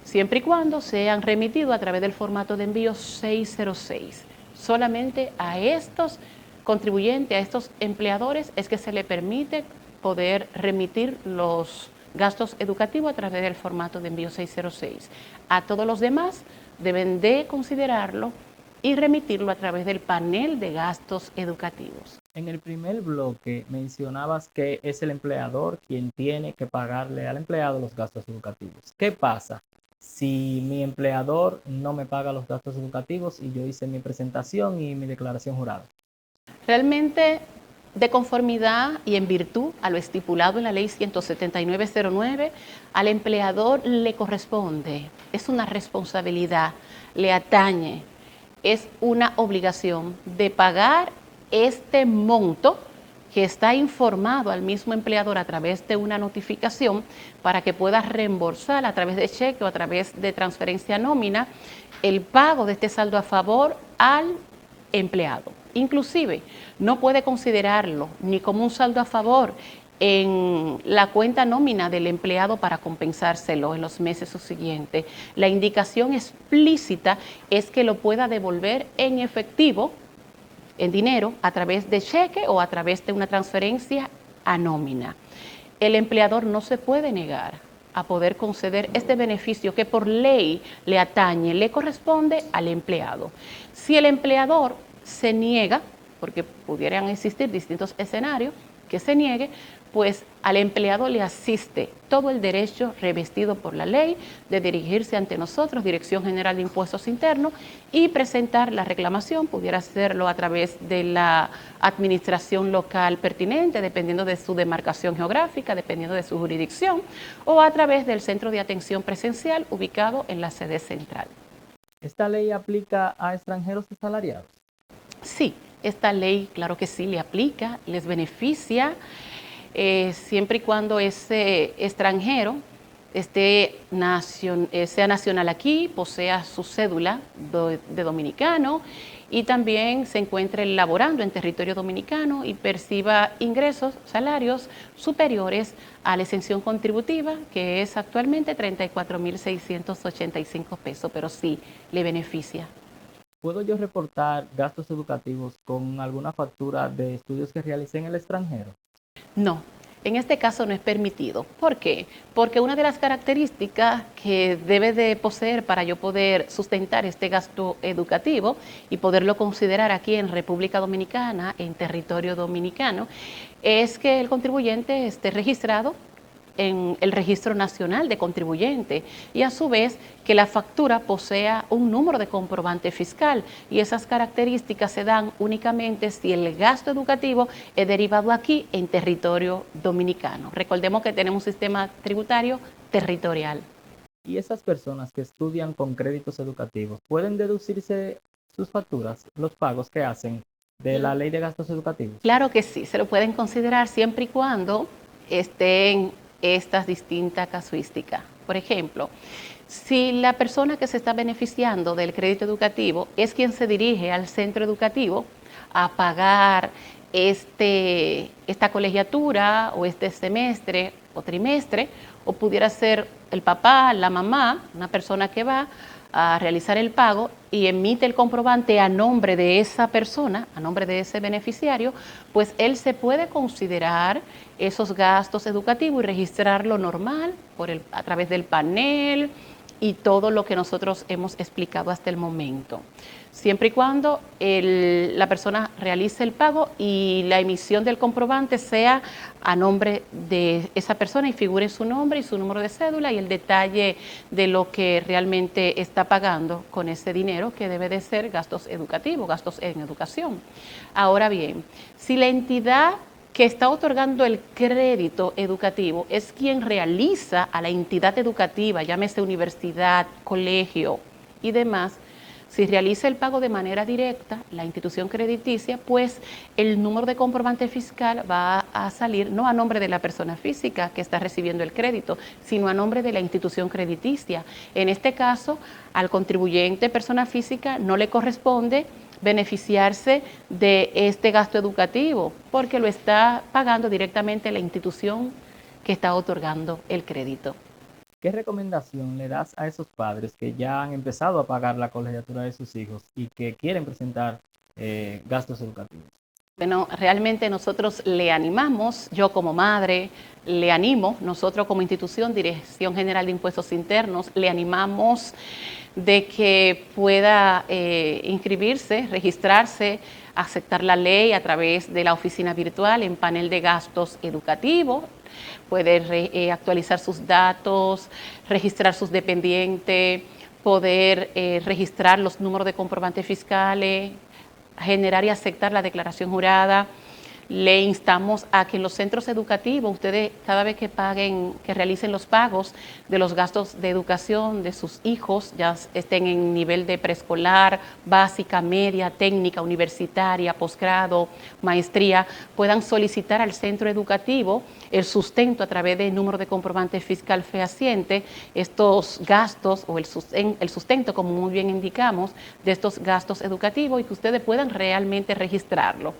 siempre y cuando sean remitidos a través del formato de envío 606. Solamente a estos contribuyentes, a estos empleadores, es que se le permite poder remitir los gastos educativos a través del formato de envío 606. A todos los demás deben de considerarlo y remitirlo a través del panel de gastos educativos. En el primer bloque mencionabas que es el empleador quien tiene que pagarle al empleado los gastos educativos. ¿Qué pasa si mi empleador no me paga los gastos educativos y yo hice mi presentación y mi declaración jurada? Realmente, de conformidad y en virtud a lo estipulado en la ley 17909, al empleador le corresponde, es una responsabilidad, le atañe, es una obligación de pagar este monto que está informado al mismo empleador a través de una notificación para que pueda reembolsar a través de cheque o a través de transferencia nómina el pago de este saldo a favor al empleado. Inclusive, no puede considerarlo ni como un saldo a favor en la cuenta nómina del empleado para compensárselo en los meses subsiguientes. La indicación explícita es que lo pueda devolver en efectivo, en dinero, a través de cheque o a través de una transferencia a nómina. El empleador no se puede negar a poder conceder este beneficio que por ley le atañe, le corresponde al empleado. Si el empleador se niega, porque pudieran existir distintos escenarios, que se niegue, pues al empleado le asiste todo el derecho revestido por la ley de dirigirse ante nosotros, Dirección General de Impuestos Internos, y presentar la reclamación. Pudiera hacerlo a través de la administración local pertinente, dependiendo de su demarcación geográfica, dependiendo de su jurisdicción, o a través del centro de atención presencial ubicado en la sede central. ¿Esta ley aplica a extranjeros asalariados? Sí, esta ley, claro que sí, le aplica, les beneficia, siempre y cuando ese extranjero sea nacional aquí, posea su cédula de dominicano y también se encuentre laborando en territorio dominicano y perciba ingresos, salarios superiores a la exención contributiva, que es actualmente 34.685 pesos, pero sí le beneficia. ¿Puedo yo reportar gastos educativos con alguna factura de estudios que realicé en el extranjero? No, en este caso no es permitido. ¿Por qué? Porque una de las características que debe de poseer para yo poder sustentar este gasto educativo y poderlo considerar aquí en República Dominicana, en territorio dominicano, es que el contribuyente esté registrado en el Registro Nacional de Contribuyentes y a su vez que la factura posea un número de comprobante fiscal, y esas características se dan únicamente si el gasto educativo es derivado aquí en territorio dominicano. Recordemos que tenemos un sistema tributario territorial. ¿Y esas personas que estudian con créditos educativos pueden deducirse sus facturas, los pagos que hacen de la ley de gastos educativos? Claro que sí, se lo pueden considerar siempre y cuando estén estas distintas casuísticas. Por ejemplo, si la persona que se está beneficiando del crédito educativo es quien se dirige al centro educativo a pagar esta colegiatura o este semestre o trimestre, o pudiera ser el papá, la mamá, una persona que va a realizar el pago y emite el comprobante a nombre de esa persona, a nombre de ese beneficiario, pues él se puede considerar esos gastos educativos y registrarlo normal a través del panel y todo lo que nosotros hemos explicado hasta el momento. Siempre y cuando la persona realice el pago y la emisión del comprobante sea a nombre de esa persona y figure su nombre y su número de cédula y el detalle de lo que realmente está pagando con ese dinero, que debe de ser gastos educativos, gastos en educación. Ahora bien, si la entidad que está otorgando el crédito educativo es quien realiza a la entidad educativa, llámese universidad, colegio y demás, si realiza el pago de manera directa, la institución crediticia, pues el número de comprobante fiscal va a salir no a nombre de la persona física que está recibiendo el crédito, sino a nombre de la institución crediticia. En este caso, al contribuyente persona física no le corresponde beneficiarse de este gasto educativo, porque lo está pagando directamente la institución que está otorgando el crédito. ¿Qué recomendación le das a esos padres que ya han empezado a pagar la colegiatura de sus hijos y que quieren presentar gastos educativos? Bueno, realmente nosotros le animamos, yo como madre le animo, nosotros como institución, Dirección General de Impuestos Internos, le animamos de que pueda inscribirse, registrarse aceptar la ley a través de la oficina virtual en panel de gastos educativos. Poder actualizar sus datos, registrar sus dependientes, poder registrar los números de comprobantes fiscales, generar y aceptar la declaración jurada. Le instamos a que en los centros educativos, ustedes cada vez que paguen, que realicen los pagos de los gastos de educación de sus hijos, ya estén en nivel de preescolar, básica, media, técnica, universitaria, posgrado, maestría, puedan solicitar al centro educativo el sustento a través del número de comprobante fiscal fehaciente, estos gastos o el sustento, como muy bien indicamos, de estos gastos educativos y que ustedes puedan realmente registrarlo.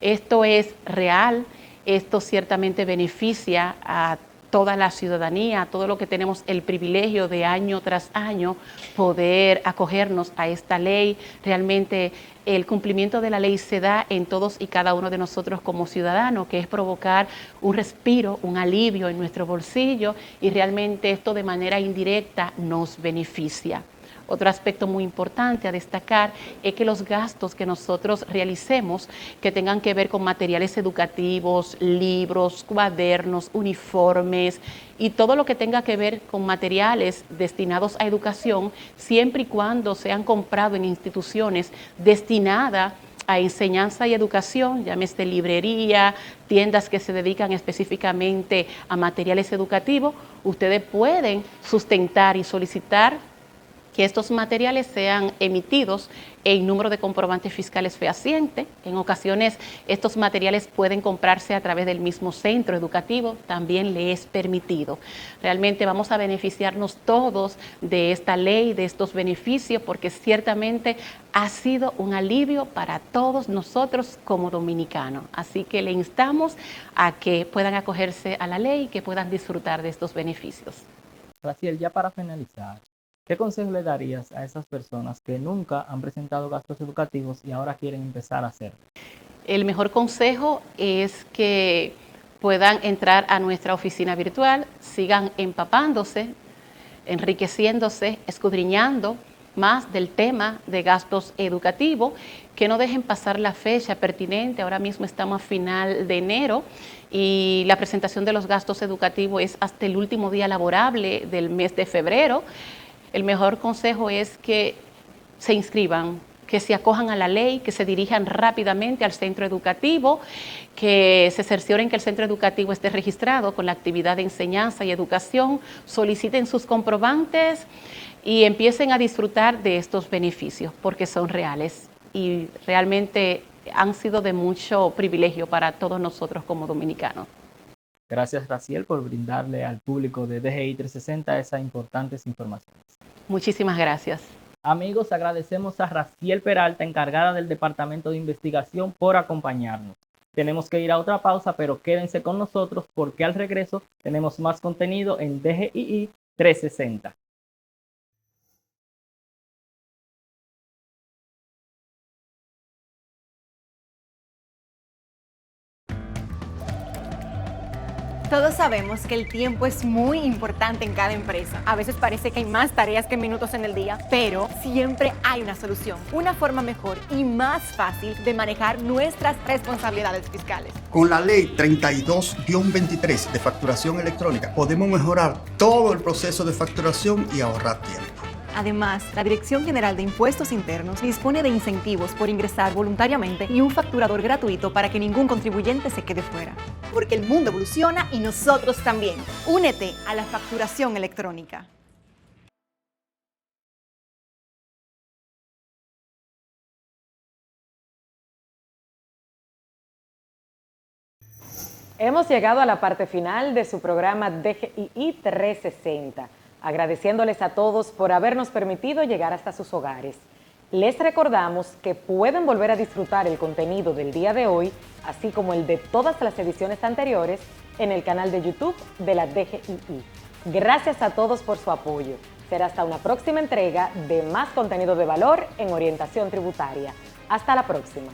Esto es real, esto ciertamente beneficia a toda la ciudadanía, a todo lo que tenemos el privilegio de año tras año poder acogernos a esta ley. Realmente el cumplimiento de la ley se da en todos y cada uno de nosotros como ciudadanos, que es provocar un respiro, un alivio en nuestro bolsillo y realmente esto de manera indirecta nos beneficia. Otro aspecto muy importante a destacar es que los gastos que nosotros realicemos, que tengan que ver con materiales educativos, libros, cuadernos, uniformes y todo lo que tenga que ver con materiales destinados a educación, siempre y cuando sean comprados en instituciones destinadas a enseñanza y educación, llámese librería, tiendas que se dedican específicamente a materiales educativos, ustedes pueden sustentar y solicitar que estos materiales sean emitidos en número de comprobantes fiscales fehacientes. En ocasiones estos materiales pueden comprarse a través del mismo centro educativo, también le es permitido. Realmente vamos a beneficiarnos todos de esta ley, de estos beneficios, porque ciertamente ha sido un alivio para todos nosotros como dominicanos. Así que le instamos a que puedan acogerse a la ley y que puedan disfrutar de estos beneficios. Raciel, ya para finalizar, ¿qué consejo le darías a esas personas que nunca han presentado gastos educativos y ahora quieren empezar a hacerlo? El mejor consejo es que puedan entrar a nuestra oficina virtual, sigan empapándose, enriqueciéndose, escudriñando más del tema de gastos educativos, que no dejen pasar la fecha pertinente. Ahora mismo estamos a final de enero y la presentación de los gastos educativos es hasta el último día laborable del mes de febrero. El mejor consejo es que se inscriban, que se acojan a la ley, que se dirijan rápidamente al centro educativo, que se cercioren que el centro educativo esté registrado con la actividad de enseñanza y educación, soliciten sus comprobantes y empiecen a disfrutar de estos beneficios, porque son reales y realmente han sido de mucho privilegio para todos nosotros como dominicanos. Gracias, Raciel, por brindarle al público de DGI 360 esas importantes informaciones. Muchísimas gracias. Amigos, agradecemos a Raciel Peralta, encargada del Departamento de Investigación, por acompañarnos. Tenemos que ir a otra pausa, pero quédense con nosotros porque al regreso tenemos más contenido en DGI 360. Todos sabemos que el tiempo es muy importante en cada empresa. A veces parece que hay más tareas que minutos en el día, pero siempre hay una solución, una forma mejor y más fácil de manejar nuestras responsabilidades fiscales. Con la ley 32-23 de facturación electrónica podemos mejorar todo el proceso de facturación y ahorrar tiempo. Además, la Dirección General de Impuestos Internos dispone de incentivos por ingresar voluntariamente y un facturador gratuito para que ningún contribuyente se quede fuera. Porque el mundo evoluciona y nosotros también. Únete a la facturación electrónica. Hemos llegado a la parte final de su programa DGI 360. Agradeciéndoles a todos por habernos permitido llegar hasta sus hogares. Les recordamos que pueden volver a disfrutar el contenido del día de hoy, así como el de todas las ediciones anteriores, en el canal de YouTube de la DGI. Gracias a todos por su apoyo. Será hasta una próxima entrega de más contenido de valor en orientación tributaria. Hasta la próxima.